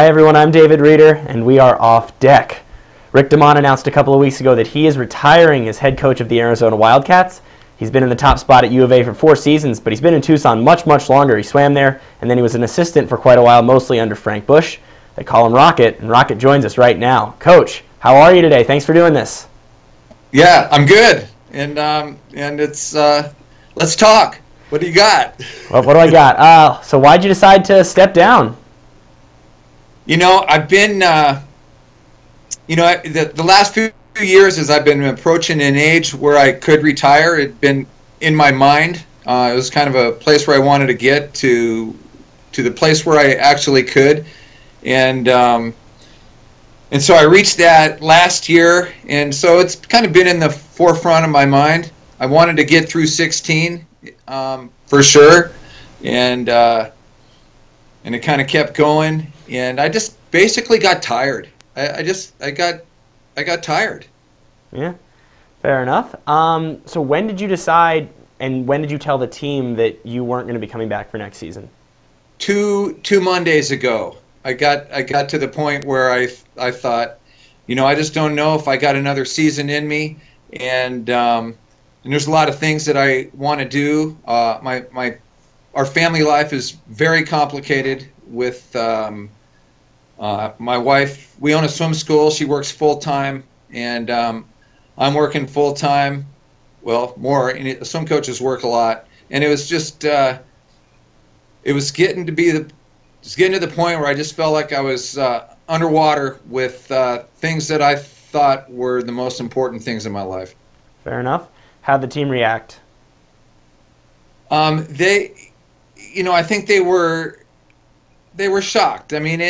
Hi everyone, I'm David Reeder, and we are off deck. Rick DeMont announced a couple of weeks ago that he is retiring as head coach of the Arizona Wildcats. He's been in the top spot at U of A for 4 seasons, but he's been in Tucson much, much longer. He swam there, and then he was an assistant for quite a while, mostly under Frank Bush. They call him Rocket, and Rocket joins us right now. Coach, how are you today? Thanks for doing this. Yeah, I'm good, and it's let's talk. What do you got? Well, what do I got? So why'd you decide to step down? You know, I've been, the last few years as I've been approaching an age where I could retire, it had been in my mind. It was kind of a place where I wanted to get to the place where I actually could. And so I reached that last year, and so it's kind of been in the forefront of my mind. I wanted to get through 16 for sure, and it kind of kept going. And I just basically got tired. I got tired. Yeah, fair enough. So when did you decide, and when did you tell the team that you weren't going to be coming back for next season? Two Mondays ago, I got to the point where I thought, I just don't know if I got another season in me, and there's a lot of things that I want to do. Our family life is very complicated with. My wife, we own a swim school. She works full-time, and I'm working full-time. Well, more. And swim coaches work a lot. And it was just, it was getting to the point where I just felt like I was underwater with things that I thought were the most important things in my life. Fair enough. How'd the team react? I think they were shocked. I mean,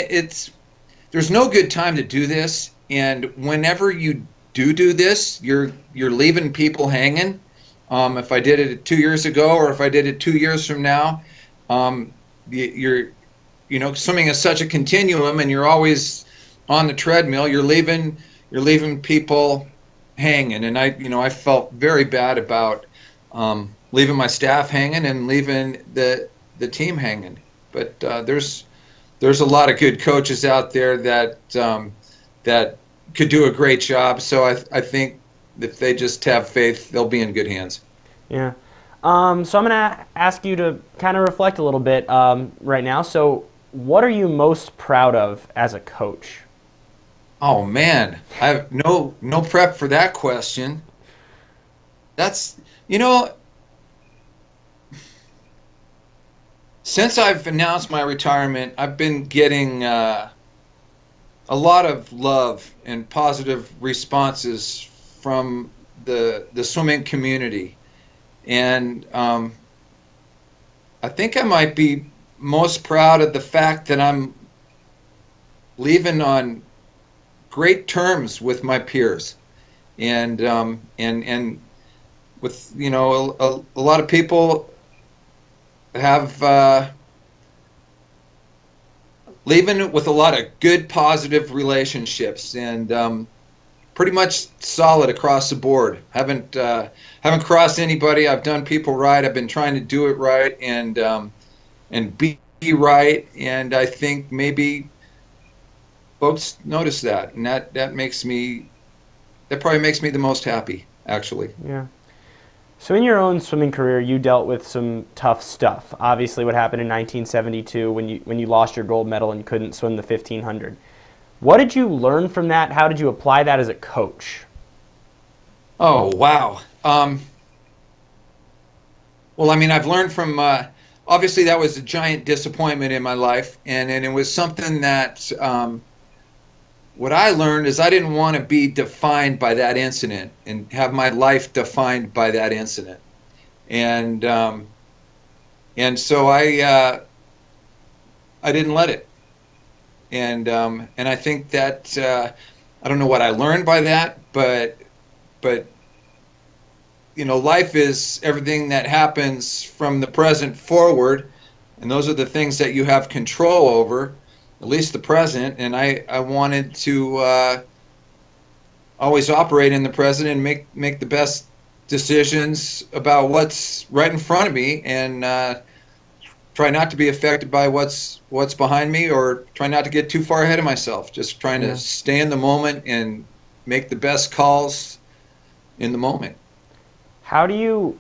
there's no good time to do this, and whenever you do this, you're leaving people hanging. If I did it 2 years ago, or if I did it 2 years from now, you're swimming is such a continuum, and you're always on the treadmill. You're leaving people hanging, and I felt very bad about leaving my staff hanging and leaving the team hanging. But there's a lot of good coaches out there that could do a great job. So I think if they just have faith, they'll be in good hands. Yeah. So I'm going to ask you to kind of reflect a little bit right now. So what are you most proud of as a coach? Oh man, I have no prep for that question. That's since I've announced my retirement, I've been getting a lot of love and positive responses from the swimming community, and I think I might be most proud of the fact that I'm leaving on great terms with my peers, and with a lot of people have leaving with a lot of good positive relationships, and pretty much solid across the board. Haven't crossed anybody. I've done people right. I've been trying to do it right, and be right, and I think maybe folks notice that, and that probably makes me the most happy, actually. Yeah. So in your own swimming career, you dealt with some tough stuff. Obviously, what happened in 1972 when you lost your gold medal and you couldn't swim the 1500. What did you learn from that? How did you apply that as a coach? Oh, wow. Well, I mean, I've learned from obviously that was a giant disappointment in my life, and it was something that what I learned is I didn't want to be defined by that incident and have my life defined by that incident, and so I didn't let it, and I think that I don't know what I learned by that, but life is everything that happens from the present forward, and those are the things that you have control over. At least the present, and I wanted to always operate in the present and make the best decisions about what's right in front of me, and try not to be affected by what's behind me, or try not to get too far ahead of myself. Just trying to stay in the moment and make the best calls in the moment. How do you?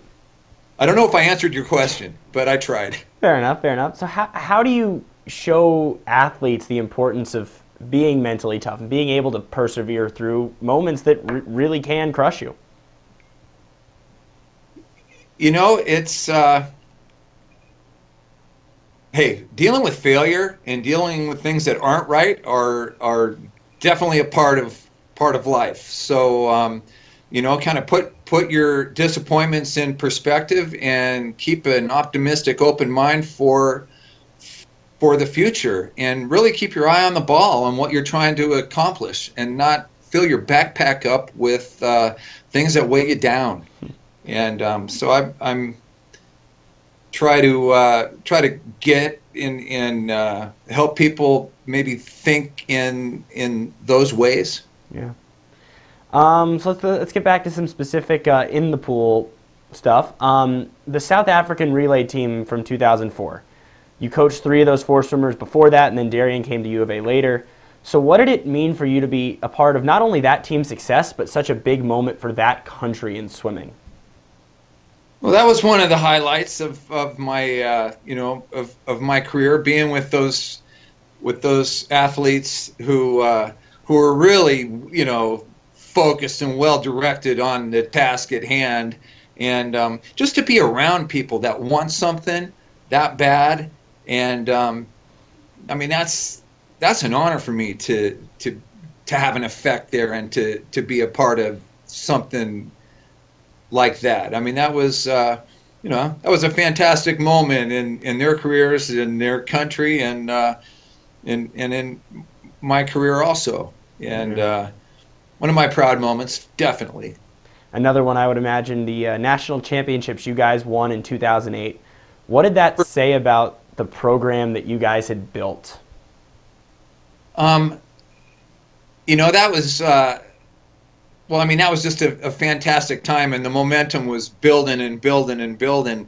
I don't know if I answered your question, but I tried. Fair enough. Fair enough. So how do you show athletes the importance of being mentally tough and being able to persevere through moments that really can crush you? You know, it's hey, dealing with failure and dealing with things that aren't right are definitely a part of life. So you know, kind of put your disappointments in perspective and keep an optimistic, open mind for the future, and really keep your eye on the ball on what you're trying to accomplish, and not fill your backpack up with things that weigh you down. And so I'm try to get in help people maybe think in those ways. Yeah. So let's get back to some specific in the pool stuff. The South African relay team from 2004. You coached 3 of those 4 swimmers before that, and then Darian came to U of A later. So what did it mean for you to be a part of not only that team's success, but such a big moment for that country in swimming? Well, that was one of the highlights of my you know, of my career, being with those athletes who were really, you know, focused and well directed on the task at hand, and just to be around people that want something that bad. And I mean, that's an honor for me to have an effect there, and to be a part of something like that. I mean, that was you know, that was a fantastic moment in their careers, in their country, and in my career also. And one of my proud moments, definitely. Another one, I would imagine, the national championships you guys won in 2008. What did that say about the program that you guys had built? You know, that was well, I mean, that was just a fantastic time, and the momentum was building and building and building,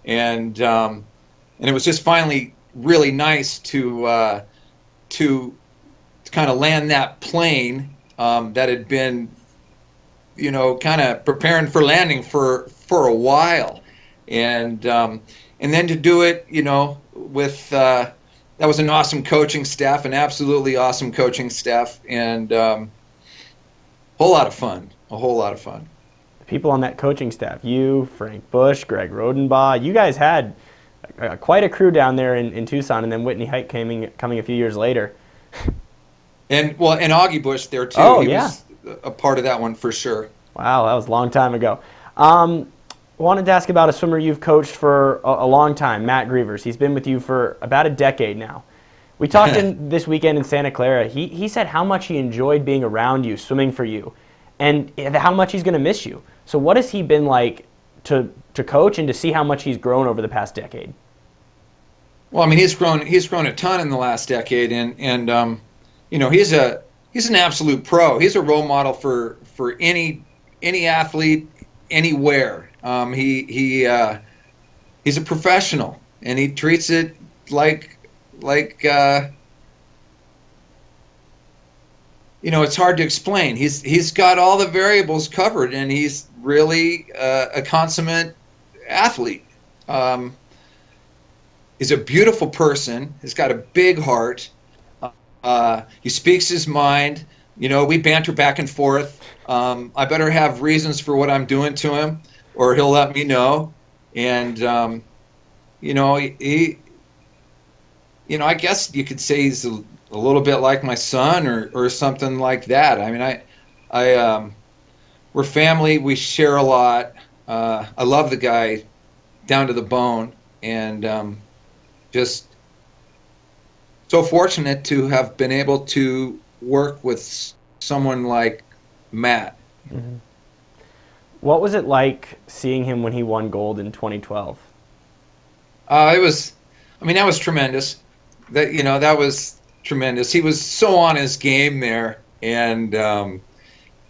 and it was just finally really nice to kind of land that plane that had been, you know, kind of preparing for landing for a while, and then to do it, you know, with that was an awesome coaching staff, an absolutely awesome coaching staff, and a whole lot of fun. People on that coaching staff, you, Frank Bush, Greg Rodenbaugh, you guys had quite a crew down there in Tucson, and then Whitney Hite coming a few years later. And Augie Bush there too. Oh, he yeah. was a part of that one for sure. Wow, that was a long time ago. Wanted to ask about a swimmer you've coached for a long time, Matt Grevers. He's been with you for about a decade now. We talked this weekend in Santa Clara. He said how much he enjoyed being around you, swimming for you, and how much he's going to miss you. So what has he been like to coach, and to see how much he's grown over the past decade? Well, I mean, he's grown a ton in the last decade, and you know, he's an absolute pro. He's a role model for any athlete anywhere. He's a professional, and he treats it like you know, it's hard to explain. He's got all the variables covered, and he's really a consummate athlete. He's a beautiful person. He's got a big heart. He speaks his mind. You know, we banter back and forth. I better have reasons for what I'm doing to him, or he'll let me know. And you know, you know, I guess you could say he's a little bit like my son, or something like that. I mean, we're family. We share a lot. I love the guy down to the bone, and just so fortunate to have been able to work with someone like Matt. Mm-hmm. What was it like seeing him when he won gold in 2012? It was, I mean, that was tremendous. That was tremendous. He was so on his game there, and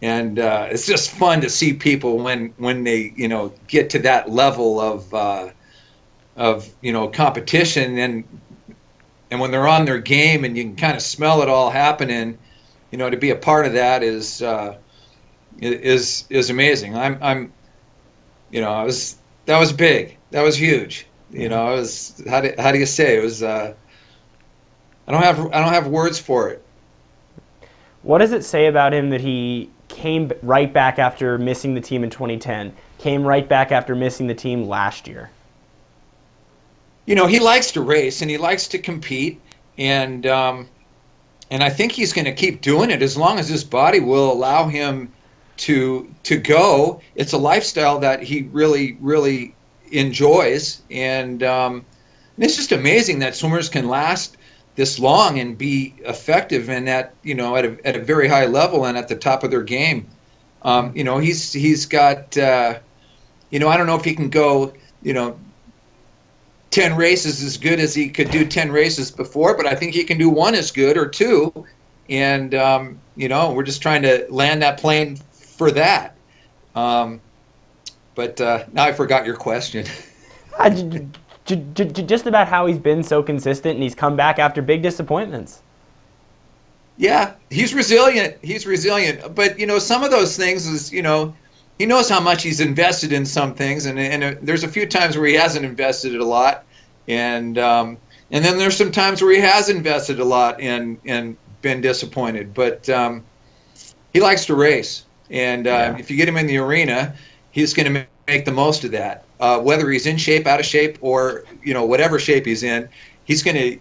it's just fun to see people when they, you know, get to that level competition, and when they're on their game and you can kind of smell it all happening, to be a part of that is amazing. That was big. That was huge. It was, how do you say, it was, I don't have words for it. What does it say about him that he came right back after missing the team in 2010, came right back after missing the team last year? He likes to race and he likes to compete, and I think he's going to keep doing it as long as his body will allow him to go. It's a lifestyle that he really, really enjoys, and it's just amazing that swimmers can last this long and be effective and at a very high level and at the top of their game. He's got I don't know if he can go 10 races as good as he could do 10 races before, but I think he can do one as good or two, and we're just trying to land that plane for that. But now I forgot your question. Just about how he's been so consistent and he's come back after big disappointments. Yeah, he's resilient. But, some of those things is, he knows how much he's invested in some things, and there's a few times where he hasn't invested a lot, and then there's some times where he has invested a lot and been disappointed. But he likes to race, and if you get him in the arena, he's going to make the most of that. Whether he's in shape, out of shape, or whatever shape he's in, he's going to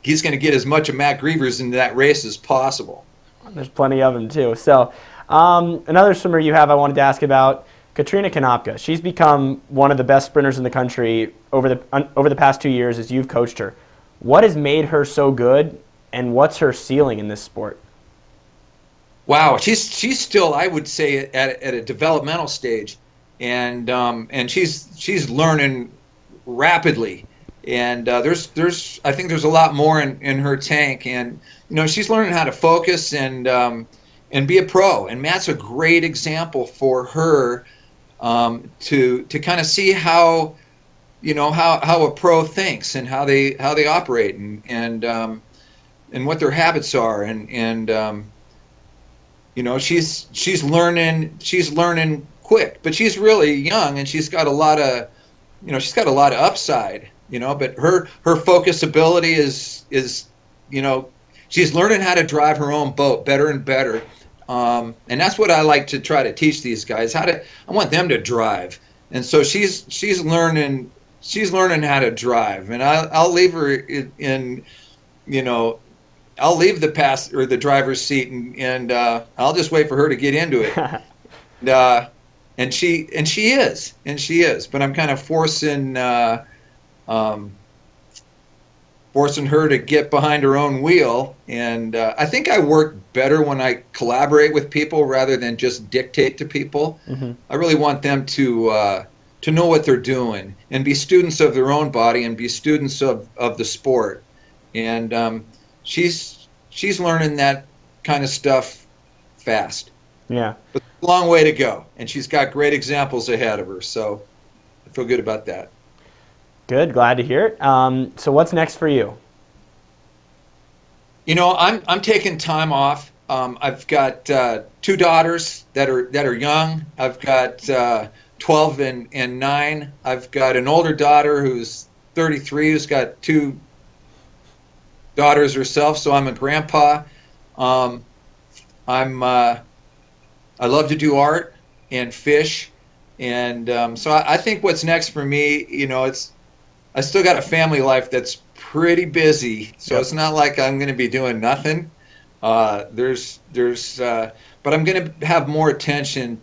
get as much of Matt Grevers into that race as possible. There's plenty of him too. So another swimmer you have I wanted to ask about, Katrina Konopka. She's become one of the best sprinters in the country over the past 2 years as you've coached her. What has made her so good, and what's her ceiling in this sport? Wow, she's still, I would say, at a developmental stage, and she's learning rapidly, and I think there's a lot more in her tank, and she's learning how to focus and be a pro, and Matt's a great example for her to kind of see how a pro thinks and how they operate and what their habits are, and she's learning quick, but she's really young and she's got a lot of upside, but her focus ability is she's learning how to drive her own boat better and better. And that's what I like to try to teach these guys, I want them to drive. And so she's learning how to drive, and I'll leave her in I'll leave the pass or the driver's seat, and I'll just wait for her to get into it. And she is, but I'm kind of forcing her to get behind her own wheel, and I think I work better when I collaborate with people rather than just dictate to people. Mm-hmm. I really want them to know what they're doing and be students of their own body and be students of the sport, and she's learning that kind of stuff fast. Yeah. But a long way to go, and she's got great examples ahead of her, so I feel good about that. Good, glad to hear it. So what's next for you? I'm taking time off. I've got 2 daughters that are young. I've got 12 and 9. I've got an older daughter who's 33 who's got 2 daughters herself, so I'm a grandpa. I love to do art and fish, and so I think what's next for me, I still got a family life that's pretty busy, so yep. It's not like I'm going to be doing nothing. But I'm going to have more attention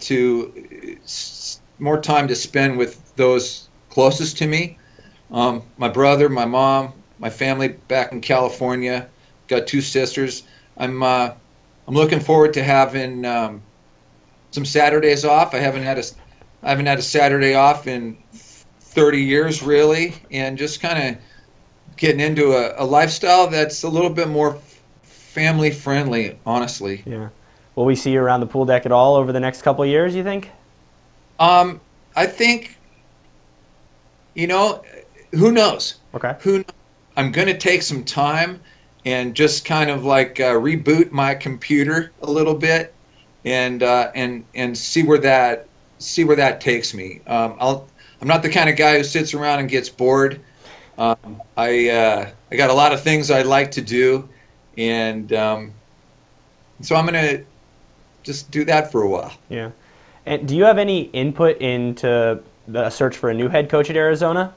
more time to spend with those closest to me. My brother, my mom, my family back in California. Got 2 sisters. I'm looking forward to having some Saturdays off. I haven't had a Saturday off in 30 years really, and just kind of getting into a lifestyle that's a little bit more family friendly, honestly. Yeah. Will we see you around the pool deck at all over the next couple of years, you think? I think You know, who knows? Okay. I'm going to take some time and just kind of like reboot my computer a little bit and see where that takes me. I'm not the kind of guy who sits around and gets bored. I got a lot of things I like to do, and so I'm going to just do that for a while. Yeah. And do you have any input into the search for a new head coach at Arizona?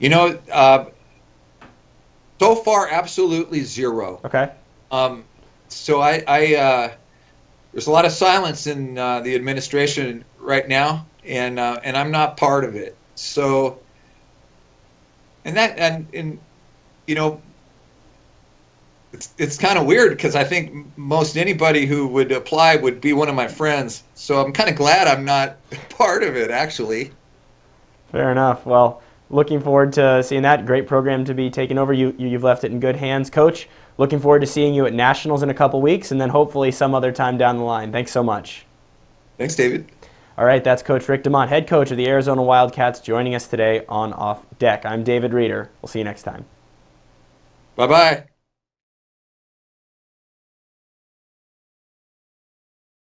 You know, so far, absolutely zero. Okay. So there's a lot of silence in the administration right now, and I'm not part of it. So, and you know, it's kind of weird because I think most anybody who would apply would be one of my friends. So I'm kind of glad I'm not part of it, actually. Fair enough. Well, looking forward to seeing that. Great program to be taken over. You've left it in good hands, Coach. Looking forward to seeing you at Nationals in a couple weeks and then hopefully some other time down the line. Thanks so much. Thanks, David. All right, that's Coach Rick DeMont, head coach of the Arizona Wildcats, joining us today on Off Deck. I'm David Reeder. We'll see you next time. Bye-bye.